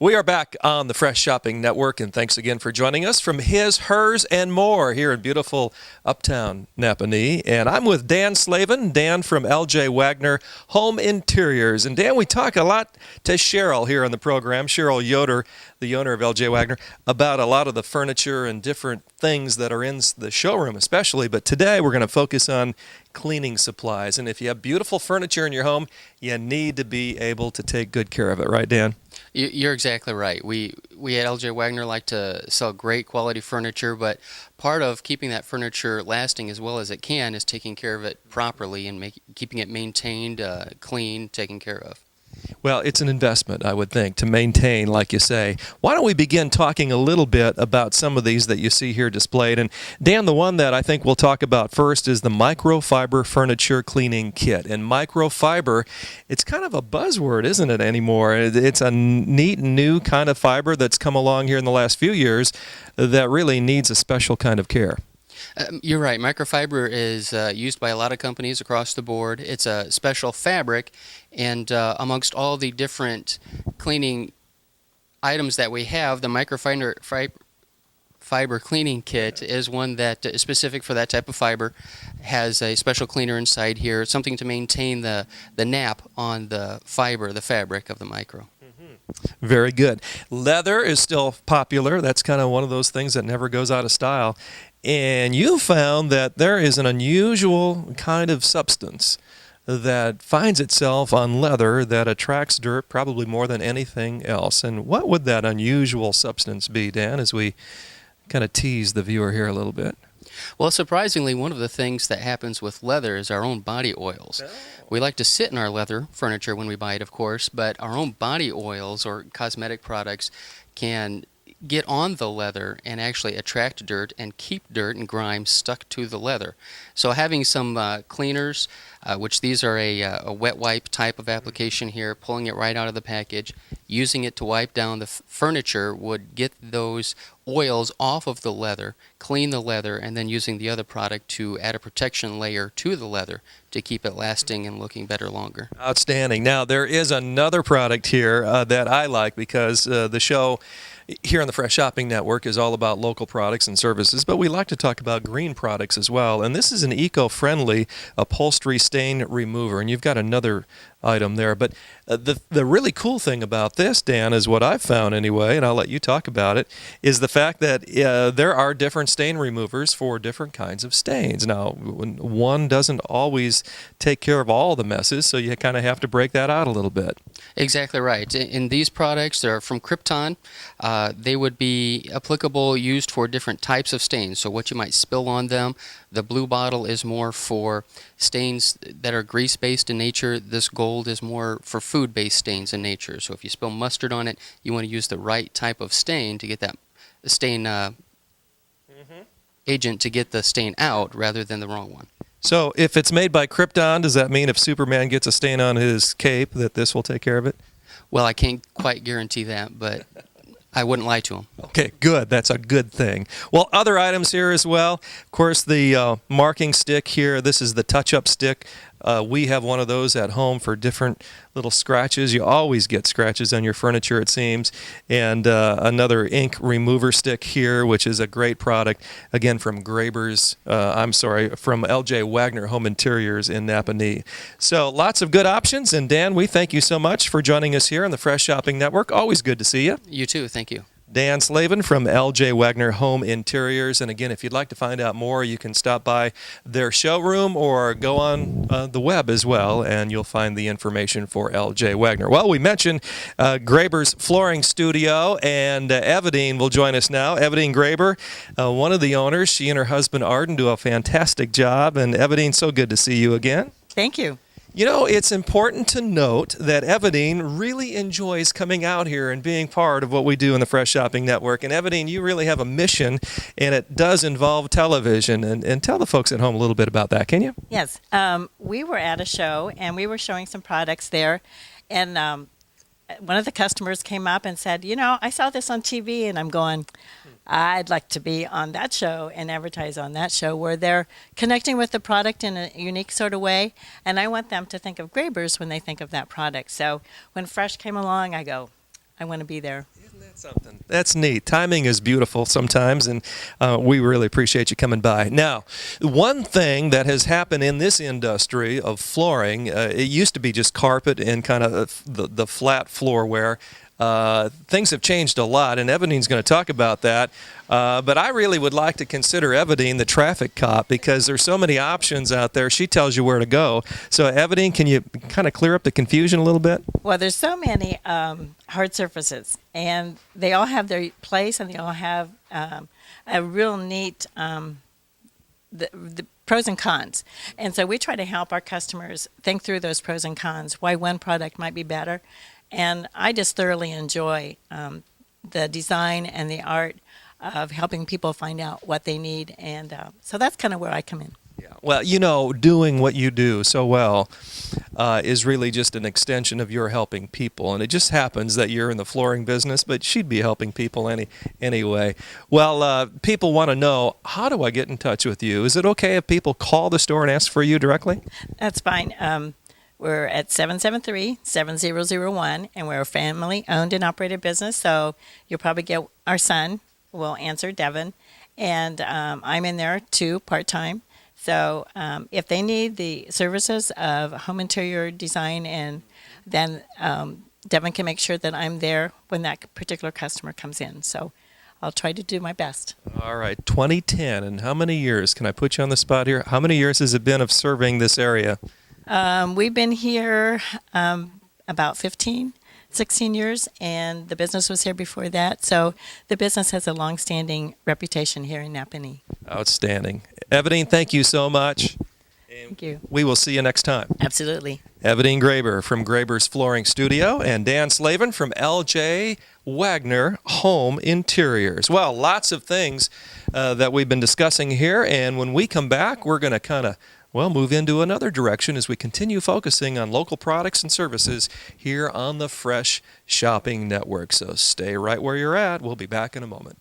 We are back on the Fresh Shopping Network, and thanks again for joining us from His, Hers, and More here in beautiful uptown Napanee. And I'm with Dan Slavin, Dan from L.J. Wagner Home Interiors. And Dan, we talk a lot to Cheryl here on the program, Cheryl Yoder, the owner of L.J. Wagner, about a lot of the furniture and different things that are in the showroom especially. But today we're going to focus on cleaning supplies. And if you have beautiful furniture in your home, you need to be able to take good care of it. Right, Dan? You're exactly right. We at LJ Wagner like to sell great quality furniture, but part of keeping that furniture lasting as well as it can is taking care of it properly and keeping it maintained, clean, taken care of. Well, it's an investment, I would think, to maintain, like you say. Why don't we begin talking a little bit about some of these that you see here displayed? And Dan, the one that I think we'll talk about first is the microfiber furniture cleaning kit. And microfiber, it's kind of a buzzword, isn't it, anymore? It's a neat, new kind of fiber that's come along here in the last few years that really needs a special kind of care. You're right. Microfiber is used by a lot of companies across the board. It's a special fabric, and amongst all the different cleaning items that we have, the microfiber cleaning kit is one that is specific for that type of fiber. Has a special cleaner inside here, something to maintain the nap on the fiber, the fabric of the micro. Very good. Leather is still popular. That's kind of one of those things that never goes out of style. And you found that there is an unusual kind of substance that finds itself on leather that attracts dirt probably more than anything else. And what would that unusual substance be, Dan, as we kind of tease the viewer here a little bit? Well, surprisingly, one of the things that happens with leather is our own body oils. Oh. We like to sit in our leather furniture when we buy it, of course, but our own body oils or cosmetic products can get on the leather and actually attract dirt and keep dirt and grime stuck to the leather. So having some cleaners, which these are a wet wipe type of application here, pulling it right out of the package, using it to wipe down the furniture would get those oils off of the leather, clean the leather, and then using the other product to add a protection layer to the leather to keep it lasting and looking better longer. Outstanding. Now, there is another product here that I like because the show here on the Fresh Shopping Network is all about local products and services, but we like to talk about green products as well. And this is an eco-friendly upholstery stain remover, and you've got another item there. But the really cool thing about this, Dan, is what I've found anyway, and I'll let you talk about it, is the fact that there are different stain removers for different kinds of stains. Now, one doesn't always take care of all the messes, so you kind of have to break that out a little bit. Exactly right. In these products, they're from Krypton. They would be applicable, used for different types of stains. So what you might spill on them. The blue bottle is more for stains that are grease-based in nature. This gold is more for food-based stains in nature. So if you spill mustard on it, you want to use the right type of stain to get that stain agent to get the stain out rather than the wrong one. So if it's made by Krypton, does that mean if Superman gets a stain on his cape that this will take care of it? Well, I can't quite guarantee that, but I wouldn't lie to him. Okay, good. That's a good thing. Well, other items here as well. Of course, the marking stick here. This is the touch-up stick. We have one of those at home for different little scratches. You always get scratches on your furniture, it seems. And another ink remover stick here, which is a great product, again, from from L.J. Wagner Home Interiors in Napanee. So lots of good options. And Dan, we thank you so much for joining us here on the Fresh Shopping Network. Always good to see you. You too. Thank you. Dan Slavin from L.J. Wagner Home Interiors. And again, if you'd like to find out more, you can stop by their showroom or go on the web as well, and you'll find the information for L.J. Wagner. Well, we mentioned Graber's Flooring Studio, and Evadine will join us now. Evadine Graber, one of the owners. She and her husband Arden do a fantastic job. And Evadine, so good to see you again. Thank you. You know, it's important to note that Evadine really enjoys coming out here and being part of what we do in the Fresh Shopping Network. And Evadine, you really have a mission, and it does involve television. And tell the folks at home a little bit about that, can you? Yes. We were at a show, and we were showing some products there. And one of the customers came up and said, you know, I saw this on TV, and I'm going, I'd like to be on that show and advertise on that show where they're connecting with the product in a unique sort of way. And I want them to think of Graber's when they think of that product. So when Fresh came along, I go, I want to be there. Isn't that something? That's neat. Timing is beautiful sometimes, and we really appreciate you coming by. Now, one thing that has happened in this industry of flooring, it used to be just carpet and kind of the flat floorware. Things have changed a lot, and Evanine's going to talk about that. But I really would like to consider Evanine the traffic cop because there's so many options out there. She tells you where to go. So, Evanine, can you kind of clear up the confusion a little bit? Well, there's so many hard surfaces, and they all have their place, and they all have a real neat the pros and cons. And so we try to help our customers think through those pros and cons, why one product might be better. And I just thoroughly enjoy the design and the art of helping people find out what they need. And so that's kind of where I come in. Yeah. Well, doing what you do so well is really just an extension of your helping people. And it just happens that you're in the flooring business, but she'd be helping people anyway. Well, people want to know, how do I get in touch with you? Is it okay if people call the store and ask for you directly? That's fine. We're at 773-7001, and we're a family-owned and operated business. So you'll probably get our son will answer, Devin, and I'm in there too, part-time. So if they need the services of home interior design, and then Devin can make sure that I'm there when that particular customer comes in. So I'll try to do my best. All right, 2010, and how many years? Can I put you on the spot here? How many years has it been of serving this area? We've been here about 16 years, and the business was here before that. So the business has a long-standing reputation here in Napanee. Outstanding. Evanine, thank you so much. Thank you. We will see you next time. Absolutely. Evanine Graber from Graber's Flooring Studio and Dan Slavin from L.J. Wagner Home Interiors. Well, lots of things that we've been discussing here, and when we come back, we're going to kind of move into another direction as we continue focusing on local products and services here on the Fresh Shopping Network. So stay right where you're at. We'll be back in a moment.